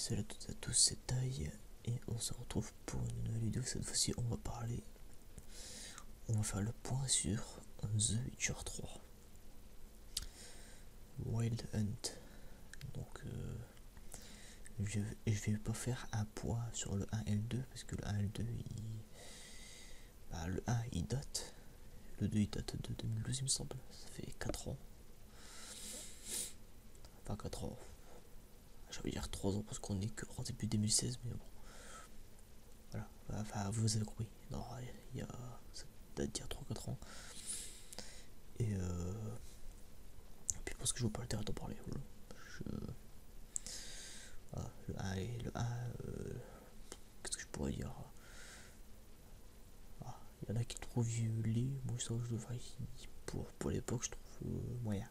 salut à toutes et à tous, c'est Taille et on se retrouve pour une nouvelle vidéo. Cette fois-ci on va faire le point sur The Witcher 3 Wild Hunt. Donc je vais pas faire un point sur le 1 et le 2 parce que le 1 et le 2 le 1 il date, le 2 il date de 2012 il me semble, ça fait 4 ans. Enfin 4 ans, j'allais dire 3 ans parce qu'on est que en début 2016, mais bon. Voilà, enfin vous avez compris. Non, ça date d'il y a 3-4 ans. Et puis parce que je vois pas le terrain d'en parler. Voilà, le 1 et le 1, qu'est-ce que je pourrais dire? Il y en a qui le trouvent violé, moi ça je devrais, pour l'époque je trouve moyen.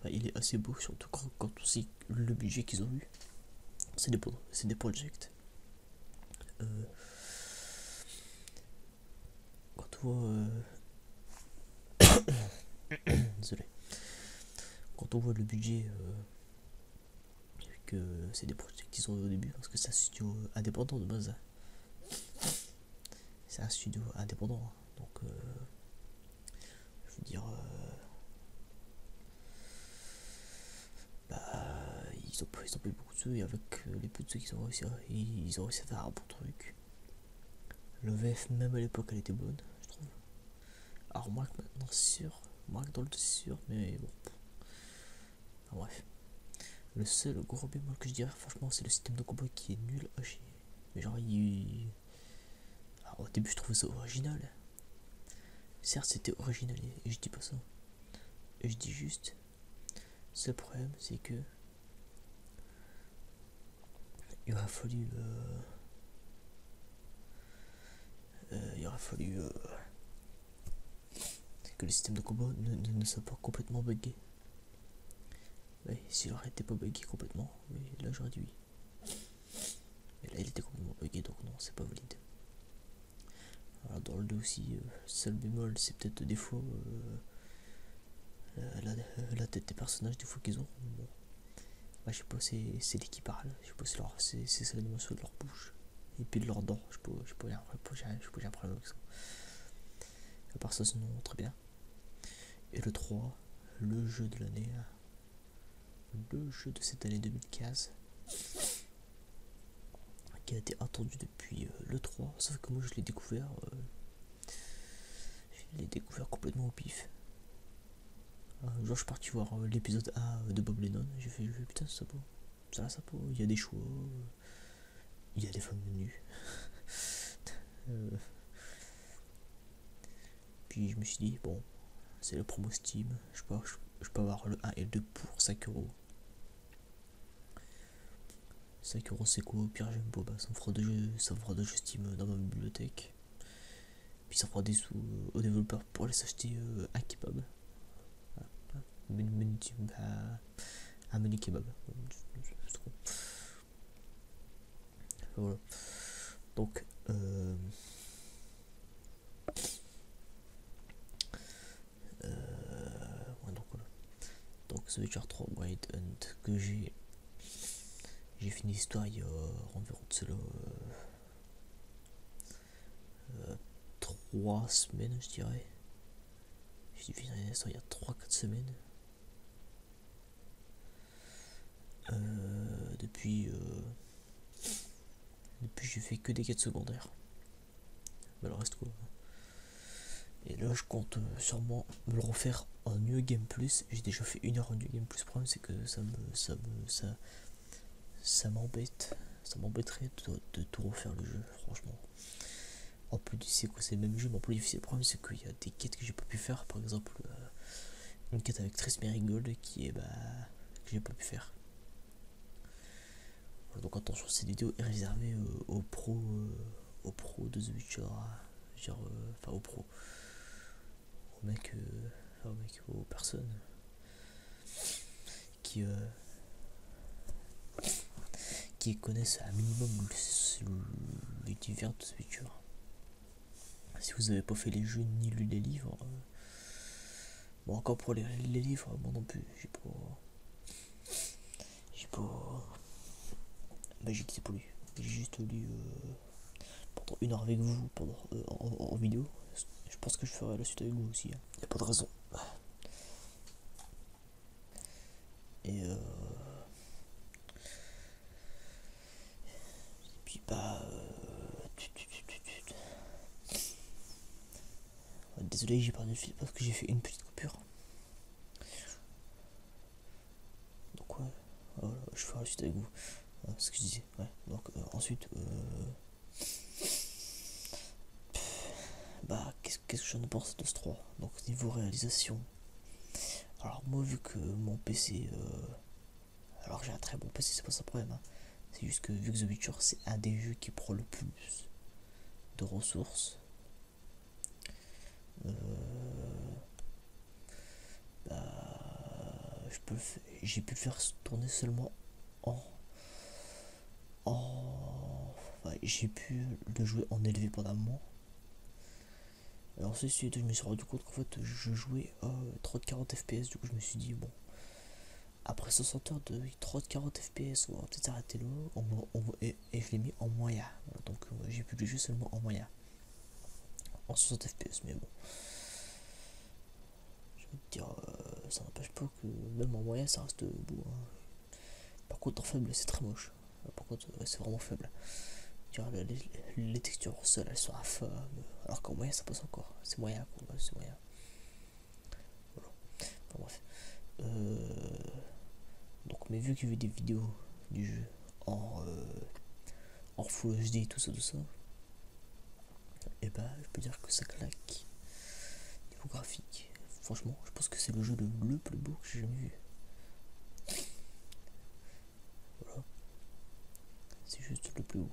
Il est assez beau, surtout quand on sait le budget qu'ils ont eu. C'est des projects. Quand on voit désolé, quand on voit le budget que c'est des projets qu'ils ont eu au début, parce que c'est un studio indépendant de base. C'est un studio indépendant, hein. Donc je veux dire, ils ont pas eu beaucoup de sous, et avec les peu de sous qu'ils ont réussi, ils ont réussi à faire un bon truc. Le VF même à l'époque elle était bonne, je trouve. Alors Marc maintenant c'est sûr, Marc dans le 2 c'est sûr, mais bon. Enfin, bref. Le seul gros bémol que je dirais franchement c'est le système de combat qui est nul à chier. Mais genre alors, au début je trouvais ça original. Certes c'était original et je dis pas ça. Et je dis juste, ce problème c'est que il aurait fallu que le système de combat ne soit pas complètement buggé. Ouais, s'il aurait été pas buggé complètement, oui, là j'aurais dit oui. Mais là il était complètement buggé, donc non, c'est pas valide. Alors dans le 2 aussi, seul bémol, c'est peut-être des fois la tête des personnages, des fois qu'ils ont. Bon. Bah, je sais pas, c'est qui parle, je sais pas, c'est l'animation de leur bouche et puis de leurs dents, je sais pas, j'ai un problème avec ça. À part ça, sinon, très bien. Et le 3, le jeu de l'année, le jeu de cette année 2015, qui a été attendu depuis le 3, sauf que moi je l'ai découvert complètement au pif. Genre je suis parti voir l'épisode 1 de Bob Lennon, j'ai fait putain ça beau, il y a des choix, il y a des femmes nues. Puis je me suis dit bon, c'est le promo Steam, je peux avoir le 1 et le 2 pour 5€. 5€ c'est quoi? Au pire j'aime pas, bah, ça me fera de jeux Steam dans ma bibliothèque. Puis ça fera des sous aux développeurs pour aller s'acheter un kebab. Un menu kebab. C'est trop. Voilà. Donc donc The Witcher 3 Wild Hunt que j'ai fini l'histoire il y a environ de cela 3 semaines je dirais. J'ai fini l'histoire il y a 3-4 semaines. Depuis j'ai fait que des quêtes secondaires. Mais le reste quoi. Et là je compte sûrement me le refaire en New Game Plus. J'ai déjà fait 1 heure en New Game Plus. Le problème c'est que ça m'embêterait de tout refaire le jeu, franchement. En plus c'est quoi, c'est le même jeu, mais en plus le problème c'est qu'il y a des quêtes que j'ai pas pu faire. Par exemple une quête avec Triss Merigold qui est que j'ai pas pu faire. Donc attention, cette vidéo est réservée aux pros de The Witcher, genre enfin aux pros, aux personnes qui connaissent un minimum l'univers de The Witcher. Si vous avez pas fait les jeux ni lu les livres, bon encore pour les livres, moi non plus, j'ai pas magique, c'est pour lui. J'ai juste lu pendant 1 heure avec vous en vidéo. Je pense que je ferai la suite avec vous aussi. Y a pas de raison. Et puis bah. Désolé, j'ai perdu le fil parce que j'ai fait une petite coupure. Donc ouais, voilà, je ferai la suite avec vous. C'est ce que je disais. Ouais. Donc ensuite, bah qu'est-ce que j'en pense de ce 3. Donc niveau réalisation. Alors moi vu que mon PC, alors j'ai un très bon PC, c'est pas ça le problème. Hein. C'est juste que vu que The Witcher c'est un des jeux qui prend le plus de ressources. Bah, j'ai pu le faire tourner seulement en enfin, j'ai pu le jouer en élevé pendant un moment. Et ensuite je me suis rendu compte qu'en fait je jouais à 30-40 fps. Du coup je me suis dit bon, après 60 heures de 30-40 fps, on va peut-être arrêter là. Et je l'ai mis en moyen. Voilà, donc j'ai pu le jouer seulement en moyen, en 60 fps. Mais bon, je veux dire, ça n'empêche pas que même en moyen ça reste beau. Hein. Par contre en faible c'est très moche. Par contre c'est vraiment faible. Les textures au sol elles sont infâmes, alors qu'en moyen ça passe encore. C'est moyen quoi, c'est moyen. Voilà. Enfin, bref. Donc, mais vu que j'ai vu des vidéos du jeu en Full HD et tout ça, et bah je peux dire que ça claque. Niveau graphique, franchement, je pense que c'est le jeu le plus beau que j'ai jamais vu. Voilà, c'est juste le plus beau.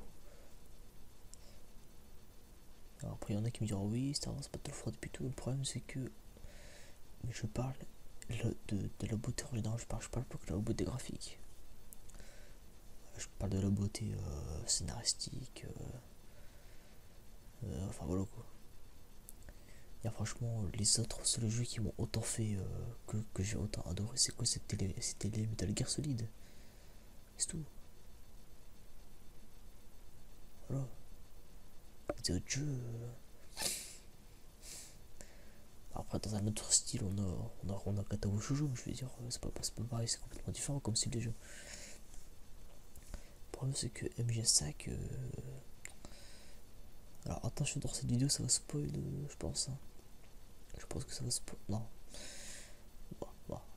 Alors après, il y en a qui me diront oui, Star Wars Battlefront et tout. Le problème, c'est que. Mais je parle de la beauté en général, je parle pas que de la beauté graphique. Je parle de la beauté scénaristique. Enfin voilà quoi. Et franchement, les autres seuls jeux qui m'ont autant fait que j'ai autant adoré, c'est quoi? C'était les Metal Gear Solid. C'est tout. Voilà. Les autres jeux. Après, dans un autre style, on a Katawa Shoujo, je veux dire, c'est pas pareil, c'est complètement différent comme style de jeu. Le problème, c'est que MGS5. Alors, attention, dans cette vidéo, ça va spoil, je pense. Hein. Je pense que ça va spoil. Non.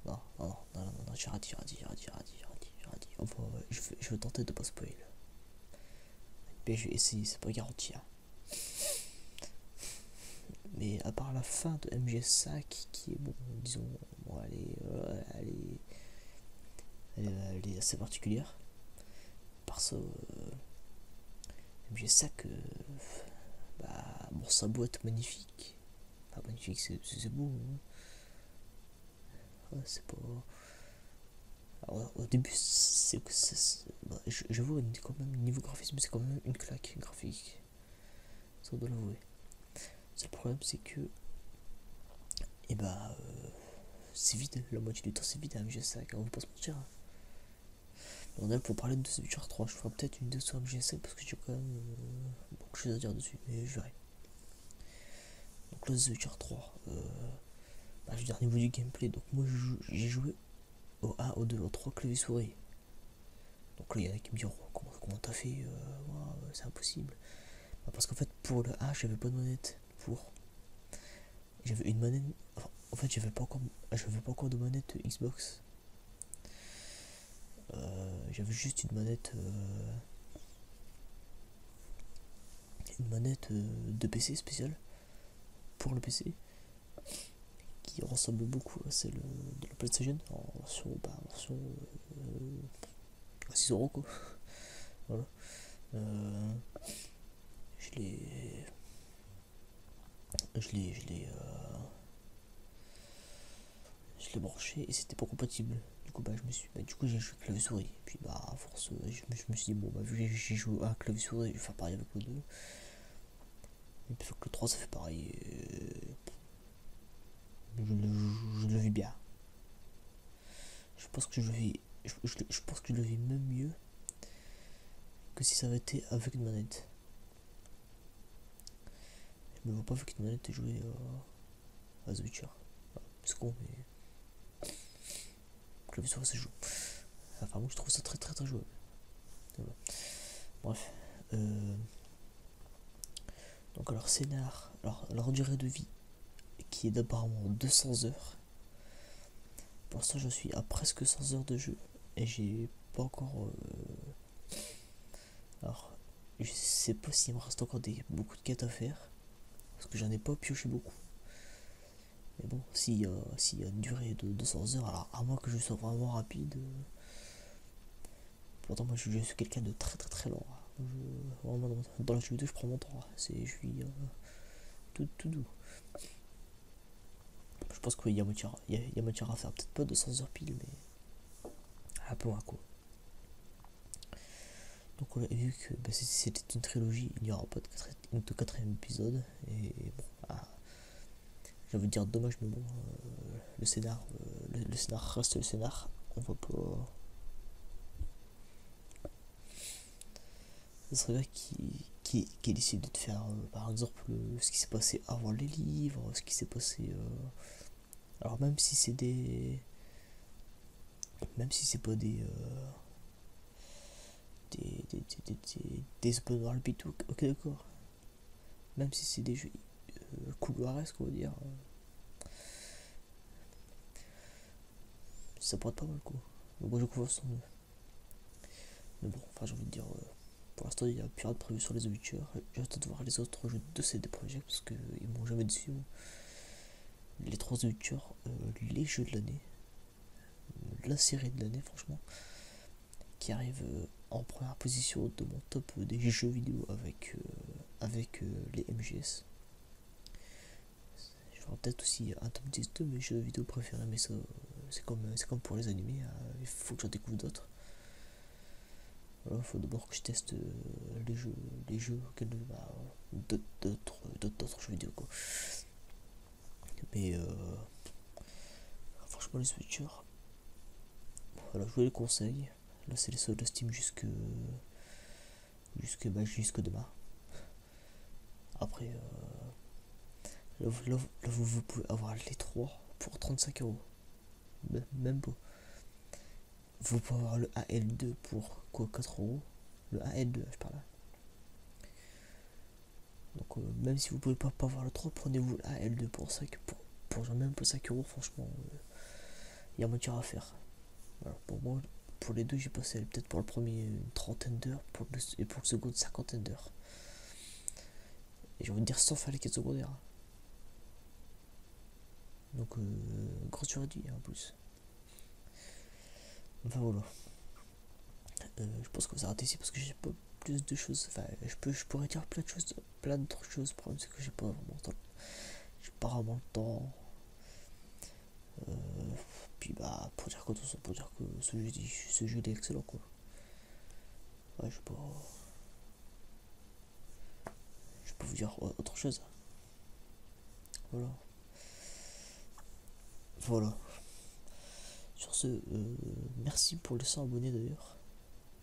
Non, j'ai radis. Enfin, je vais tenter de pas spoil. Mais je vais essayer, c'est pas garanti. Hein. Mais à part la fin de MGS5, qui est bon, disons, bon, elle est assez particulière. Par ça, MGS5, bah, bon, ça doit être magnifique. Enfin, magnifique, c'est beau. Hein. Ouais, c'est pas. Alors, au début, bah, je vois quand même niveau graphisme, c'est quand même une claque graphique. Ça on doit l'avouer. Le problème, c'est que. Et bah. C'est vide, la moitié du temps c'est vide à MGS5, on va pas se mentir. On a pour parler de The Witcher 3, je ferai peut-être une vidéo sur MGS5 parce que j'ai quand même beaucoup de choses à dire dessus, mais je verrai. Donc là, The Witcher 3, bah, je veux dire, niveau du gameplay, donc moi j'ai joué au 1, au 2, au 3 clavier souris. Donc là, il y en a qui me diront comment t'as fait, c'est impossible. Bah, parce qu'en fait, pour le 1, j'avais pas de manette J'avais une manette. Enfin, en fait, j'avais pas encore de manette Xbox. J'avais juste une manette. De PC spéciale pour le PC qui ressemble beaucoup à celle de la PlayStation en version à 6 € quoi. Voilà. Je l'ai branché et c'était pas compatible. Du coup j'ai joué clavier souris. Puis bah à force je me suis dit bon bah vu que j'ai joué à clavier souris, je vais faire pareil avec le 2. Et puis que le 3 ça fait pareil. Je le vis bien. Je pense que je le vis même mieux que si ça avait été avec une manette. Je me vois pas avec une manette et jouer à The Witcher. C'est con, mais clavier souris ça joue. Enfin, moi je trouve ça très très très jouable. Voilà. Bref. Donc, alors, scénar. Alors, leur durée de vie qui est d'apparemment 200 heures. Pour l'instant, je suis à presque 100 heures de jeu et j'ai pas encore. Alors, je sais pas s'il me reste encore beaucoup de quêtes à faire parce que j'en ai pas pioché beaucoup. Mais bon, s'il y a une durée de 200 heures, alors à moins que je sois vraiment rapide. Pourtant, moi je suis quelqu'un de très très très lent. Vraiment, dans la jeu vidéo, je prends mon temps. Je suis tout doux. Je pense qu'il y a matière à faire. Peut-être pas 200 heures pile, mais un peu moins quoi. Donc on a vu que si c'était une trilogie, il n'y aura pas de quatrième épisode. Et bon, j'ai envie de dire dommage, mais bon, le scénar reste le scénar. On voit pas. Ce serait bien qu'il décide de faire, par exemple, ce qui s'est passé avant les livres, ce qui s'est passé. Alors même si c'est pas des open world bit, ok d'accord. Même si c'est des jeux couloiresques, on va dire. Ça pourrait être pas mal quoi. Donc moi je confiance en eux. Mais bon, enfin j'ai envie de dire, pour l'instant il n'y a plus rien de prévu sur les The Witcher. J'attends de voir les autres jeux de CD Projekt parce qu'ils m'ont jamais déçu. Les 3 The Witcher, les jeux de l'année, la série de l'année franchement, qui arrive en première position de mon top des jeux vidéo avec les MGS. Je ferai peut-être aussi un top 10 de mes jeux vidéo préférés, mais ça c'est comme pour les animés, il faut que j'en découvre d'autres. Il faut d'abord que je teste les jeux d'autres jeux vidéo quoi. Mais franchement les Switchers, voilà, je vous les conseille. Là c'est les soldes de Steam jusque demain. Après là, vous pouvez avoir les 3 pour 35€. Même pas. Vous pouvez avoir le AL2 pour quoi, 4€. Le AL2 je parle là. Donc même si vous pouvez pas avoir le 3, prenez-vous le AL2 pour 5 pour genre même pas 5€, franchement il y a moitié à faire. Voilà, pour moi, pour les deux j'ai passé peut-être pour le premier une trentaine d'heures et pour le second une cinquantaine d'heures. Et j'ai envie de dire sans faire les quêtes secondaires. Donc grosse durée de vie en plus. Enfin voilà. Je pense que vous arrêtez ici parce que j'ai pas plus de choses. Enfin je pourrais dire plein d'autres choses. Le problème c'est que j'ai pas vraiment le temps. Puis bah pour dire que ce jeu est excellent quoi. Ouais, je peux vous dire autre chose. Voilà. Sur ce, merci pour les 100 abonnés d'ailleurs.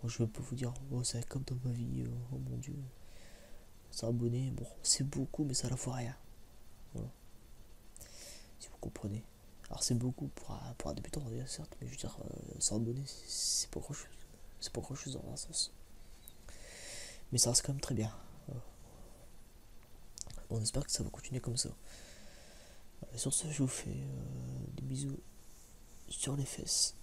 Bon, je vais pas vous dire, c'est comme dans ma vie, oh mon dieu. 100 abonnés, bon, c'est beaucoup, mais ça la fois rien. Voilà. Si vous comprenez. Alors, c'est beaucoup pour un débutant, certes, mais je veux dire, 100 abonnés, c'est pas grand chose. C'est pas grand chose dans un sens. Mais ça reste quand même très bien. Voilà. On espère que ça va continuer comme ça. Sur ce, je vous fais des bisous sur les fesses.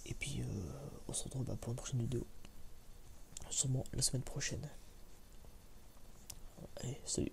Et puis, on se retrouve pour une prochaine vidéo. Sûrement la semaine prochaine. Allez, salut.